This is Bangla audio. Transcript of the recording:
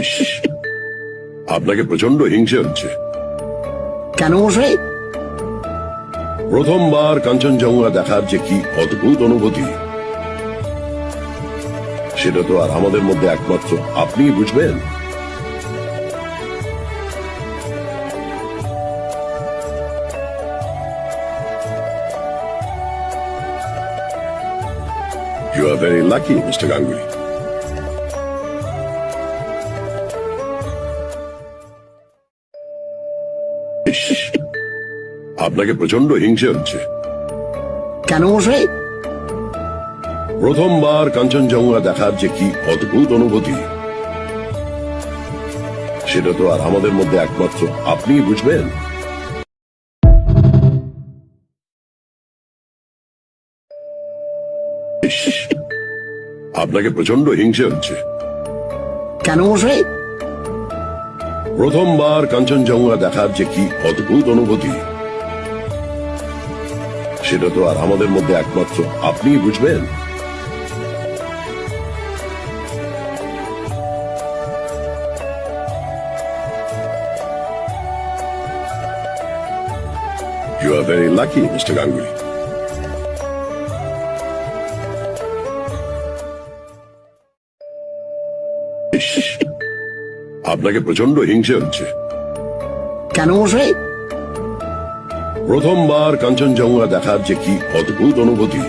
ইস, আপনাকে প্রচন্ড হিংসে হচ্ছে। কেন মশাই? প্রথমবার কাঞ্চনজঙ্ঘা দেখার যে কি অদ্ভুত অনুভূতি, সেটা তো আর আমাদের মধ্যে একমাত্র আপনিই বুঝবেন। You are very lucky, Mr. Ganguly. ইস, আপনাকে প্রচন্ড হিংসে হচ্ছে। কেন মশাই? প্রথমবার কাঞ্চনজঙ্ঘা দেখার যে কি অদ্ভুত অনুভূতি, সেটা তো আর আমাদের মধ্যে একমাত্র আপনিই বুঝবেন। ইস, আপনাকে প্রচন্ড হিংসে হচ্ছে। কেন মশাই? প্রথমবার কাঞ্চনজঙ্ঘা দেখার যে কি অদ্ভুত অনুভূতি, সেটা তো আর আমাদের মধ্যে একমাত্র আপনিই বুঝবেন। You are very lucky, Mr. Ganguly. ইস, আপনাকে প্রচন্ড হিংসে হচ্ছে। কেন মশাই? প্রথমবার কাঞ্চনজঙ্ঘা দেখার যে কি অদ্ভুত অনুভূতি,